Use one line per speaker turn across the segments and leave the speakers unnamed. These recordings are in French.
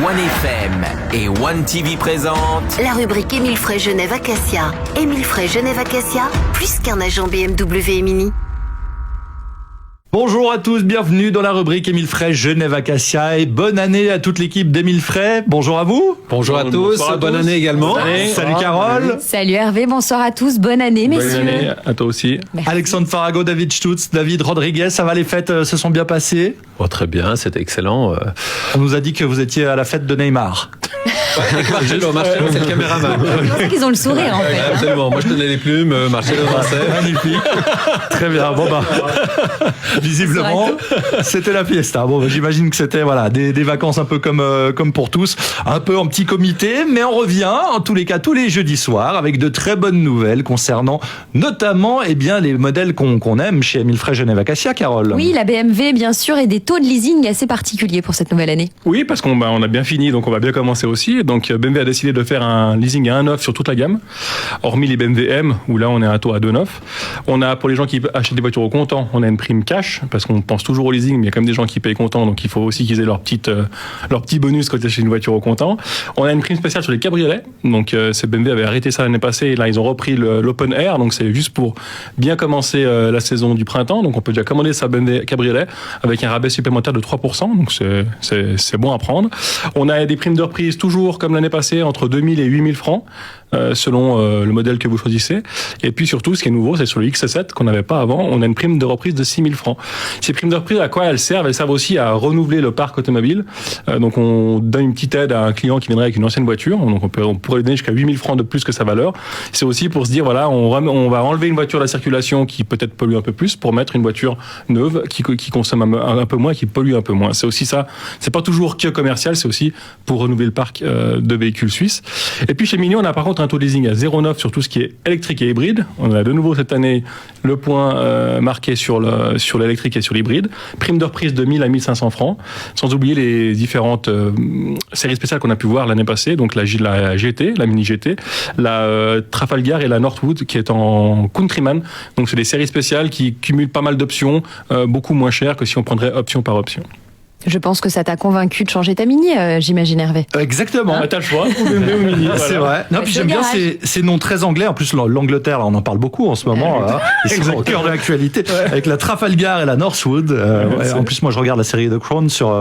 OneFM et OneTV présentent
la rubrique Émile Frey Genève Acacia. Émile Frey Genève Acacia, plus qu'un agent BMW et Mini.
Bonjour à tous, bienvenue dans la rubrique Émile Frey Genève Acacia et bonne année à toute l'équipe d'Émile Frey. Bonjour à vous.
Bonjour à tous, bonne année également.
Salut Carole.
Salut Hervé, bonsoir à tous, bonne année messieurs.
Bonne année à toi aussi.
Merci.
Alexandre Farago, David Stutz, David Rodriguez, ça va, les fêtes se sont bien passées?
Oh, très bien, c'était excellent.
On nous a dit que vous étiez à la fête de Neymar.
Marcelo, c'est le caméraman.
C'est pour ça qu'ils ont le sourire en fait.
Absolument, moi je tenais les plumes, Marcelo dansait.
Magnifique. Très bien, bon bah... Visiblement, c'était la fiesta. Bon, j'imagine que c'était des vacances un peu comme pour tous, un peu en petit comité, mais on revient en tous les cas tous les jeudis soirs avec de très bonnes nouvelles concernant notamment les modèles qu'on aime chez Émile Frey Genève Acacia, Carole.
Oui, la BMW bien sûr, et des taux de leasing assez particuliers pour cette nouvelle année.
Oui, parce qu'on a bien fini, donc on va bien commencer aussi. Donc BMW a décidé de faire un leasing à 1,9 sur toute la gamme, hormis les BMW M, où là on est à un taux à 2,9. On a, pour les gens qui achètent des voitures au comptant, on a une prime cash, parce qu'on pense toujours au leasing, mais il y a quand même des gens qui payent comptant, donc il faut aussi qu'ils aient leur petit bonus quand ils achètent une voiture au comptant. On a une prime spéciale sur les cabriolets, donc BMW avait arrêté ça l'année passée, et là ils ont repris l'open air, donc c'est juste pour bien commencer la saison du printemps, donc on peut déjà commander sa BMW cabriolet avec un rabais supplémentaire de 3%, donc c'est bon à prendre. On a des primes de reprise toujours comme l'année passée, entre 2000 et 8000 francs, selon le modèle que vous choisissez. Et puis surtout, ce qui est nouveau, c'est sur le X7 qu'on n'avait pas avant, on a une prime de reprise de 6000 francs. Ces primes de reprise, à quoi elles servent? Elles servent aussi à renouveler le parc automobile. Donc on donne une petite aide à un client qui viendrait avec une ancienne voiture. Donc on pourrait lui donner jusqu'à 8000 francs de plus que sa valeur. C'est aussi pour se dire, voilà, on va enlever une voiture de la circulation qui peut-être pollue un peu plus pour mettre une voiture neuve qui consomme un peu moins, qui pollue un peu moins. C'est aussi ça. C'est pas toujours que commercial, c'est aussi pour renouveler le parc de véhicules suisses. Et puis chez Mini, on a par contre un taux de leasing à 0,9 sur tout ce qui est électrique et hybride. On a de nouveau cette année le point marqué sur l'électrique et sur l'hybride. Prime de reprise de 1000 à 1500 francs. Sans oublier les différentes séries spéciales qu'on a pu voir l'année passée. Donc la GT, la Mini GT, la Trafalgar et la Northwood qui est en Countryman. Donc c'est des séries spéciales qui cumulent pas mal d'options, beaucoup moins chères que si on prendrait option par option.
Je pense que ça t'a convaincu de changer ta Mini, j'imagine Hervé.
Exactement.
T'as le choix, BMW ou Mini. Voilà.
C'est vrai. Non, puis j'aime bien ces noms très anglais. En plus, l'Angleterre, là, on en parle beaucoup en ce moment. Ils sont au cœur de l'actualité. Avec la Trafalgar et la Northwood. En plus, moi, je regarde la série The Crown sur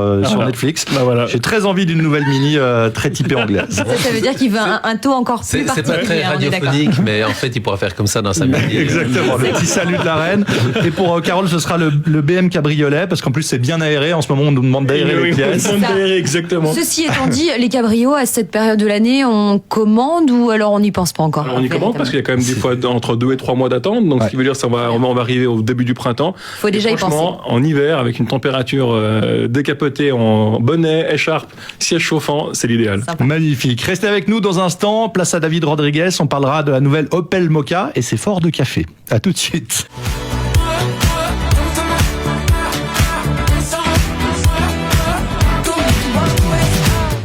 Netflix. Voilà. J'ai très envie d'une nouvelle Mini très typée anglaise.
Ça veut dire qu'il veut un taux encore plus particulier.
C'est pas très radiophonique, mais en fait, il pourra faire comme ça dans sa Mini.
Exactement. Le petit salut de la reine. Et pour Carole, ce sera le BM cabriolet, parce qu'en plus, c'est bien aéré. En ce moment, on nous demande d'aérer les pièces.
Exactement.
Ceci étant dit, les cabrios à cette période de l'année, on commande ou alors on n'y pense pas encore?
Alors on y commande parce qu'il y a quand même des fois entre 2 et 3 mois d'attente. Donc ce qui veut dire qu'on va arriver au début du printemps.
Faut déjà y penser.
En hiver, avec une température décapotée en bonnet, écharpe, siège chauffant, c'est l'idéal.
Sympa.
Magnifique. Restez avec nous dans un instant. Place à David Rodriguez. On parlera de la nouvelle Opel Mokka et ses forts de café. À tout de suite.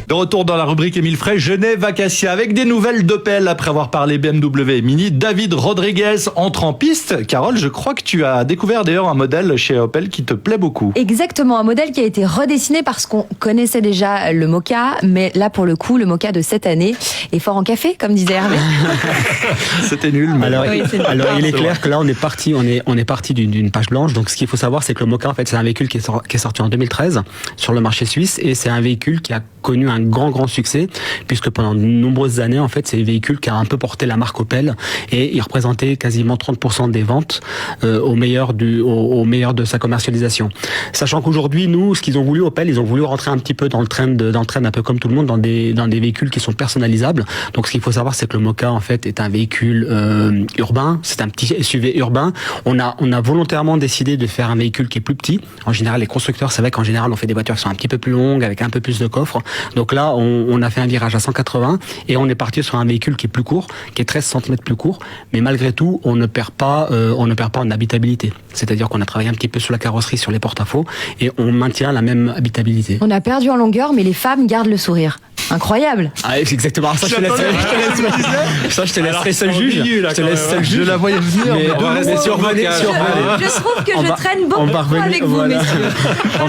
De retour dans la rubrique Émile Frey Genève Acacia avec des nouvelles d'Opel après avoir parlé BMW et Mini. David Rodriguez entre en piste. Carole, je crois que tu as découvert d'ailleurs un modèle chez Opel qui te plaît beaucoup.
Exactement, un modèle qui a été redessiné parce qu'on connaissait déjà le Mokka, mais là pour le coup, le Mokka de cette année est fort en café, comme disait Hervé.
C'était nul. Mais...
Alors il est
vrai.
clair que là on est parti d'une page blanche. Donc ce qu'il faut savoir, c'est que le Mokka en fait c'est un véhicule qui est sorti en 2013 sur le marché suisse et c'est un véhicule qui a connu un grand succès puisque pendant de nombreuses années en fait c'est le véhicule qui a un peu porté la marque Opel et il représentait quasiment 30% des ventes au meilleur de sa commercialisation. Sachant qu'aujourd'hui nous ce qu'ils ont voulu Opel, ils ont voulu rentrer un petit peu dans le trend un peu comme tout le monde dans des véhicules qui sont personnalisables. Donc ce qu'il faut savoir c'est que le Mokka en fait est un véhicule urbain, c'est un petit SUV urbain. On a volontairement décidé de faire un véhicule qui est plus petit. En général les constructeurs c'est vrai qu'en général on fait des voitures qui sont un petit peu plus longues avec un peu plus de coffre. Donc là, on a fait un virage à 180 et on est parti sur un véhicule qui est plus court, qui est 13 cm plus court. Mais malgré tout, on ne perd pas en habitabilité. C'est-à-dire qu'on a travaillé un petit peu sur la carrosserie, sur les porte-à-faux et on maintient la même habitabilité.
On a perdu en longueur, mais les femmes gardent le sourire. Incroyable.
Ah, c'est exactement. Ça, je te laisserai seul juge. Je te laisse seul juge.
Je la voyais venir.
Mais
on va rester sur vocal.
Je trouve que
On
je
va-
traîne
on
beaucoup
va
trop
revenir-
avec vous,
voilà.
messieurs.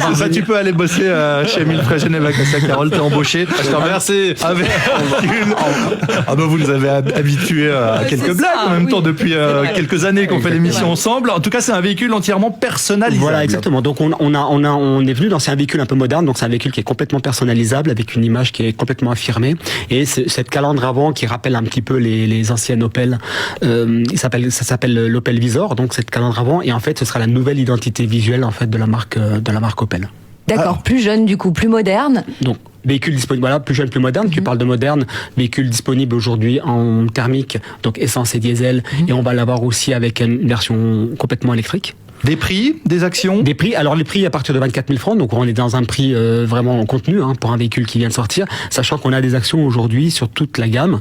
C'est ça, tu peux aller bosser chez Émile Frey, Genève Acacia. Carole, t'es embauché.
Je te remercie.
Avec ah ben vous nous avez habitués à quelques
c'est
blagues
ça,
en même
oui.
temps depuis
vrai.
quelques années qu'on fait l'émission ensemble. En tout cas, c'est un véhicule entièrement personnalisable.
Voilà, exactement. Donc on est venu dans c'est un véhicule un peu moderne, donc c'est un véhicule qui est complètement personnalisable avec une image qui est complètement affirmée et cette calandre avant qui rappelle un petit peu les anciennes Opel. Ça s'appelle l'Opel Visor, donc cette calandre avant et en fait ce sera la nouvelle identité visuelle en fait de la marque Opel.
D'accord, plus jeune du coup, plus moderne.
Donc véhicule disponible, voilà, plus jeune, plus moderne. Tu parles de moderne, véhicule disponible aujourd'hui en thermique, donc essence et diesel, et on va l'avoir aussi avec une version complètement électrique.
Des prix, des actions.
Des prix, alors les prix à partir de 24 000 francs, donc on est dans un prix vraiment contenu pour un véhicule qui vient de sortir, sachant qu'on a des actions aujourd'hui sur toute la gamme.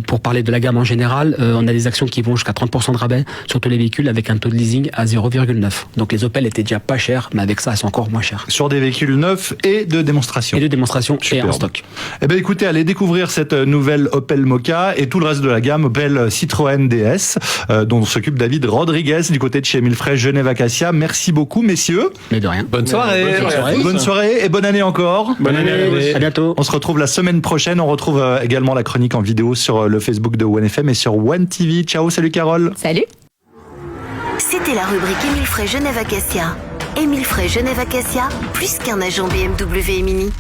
Pour parler de la gamme en général, on a des actions qui vont jusqu'à 30% de rabais sur tous les véhicules avec un taux de leasing à 0,9. Donc les Opel étaient déjà pas chers, mais avec ça, elles sont encore moins chères.
Sur des véhicules neufs et de démonstration.
Et de démonstration et
Superbe.
en stock.
Eh bien écoutez, allez découvrir cette nouvelle Opel Mokka et tout le reste de la gamme Opel Citroën DS dont s'occupe David Rodriguez du côté de chez Émile Frey, Genève Acacia. Merci beaucoup messieurs.
Mais de rien.
Bonne soirée.
Bonne soirée et bonne année encore.
Bonne année à vous.
À bientôt.
On se retrouve la semaine prochaine. On retrouve également la chronique en vidéo sur le Facebook de OneFM et sur One TV. Ciao, salut Carole.
Salut.
C'était la rubrique Émile Frey Genève Acacia. Émile Frey Genève Acacia, plus qu'un agent BMW et Mini.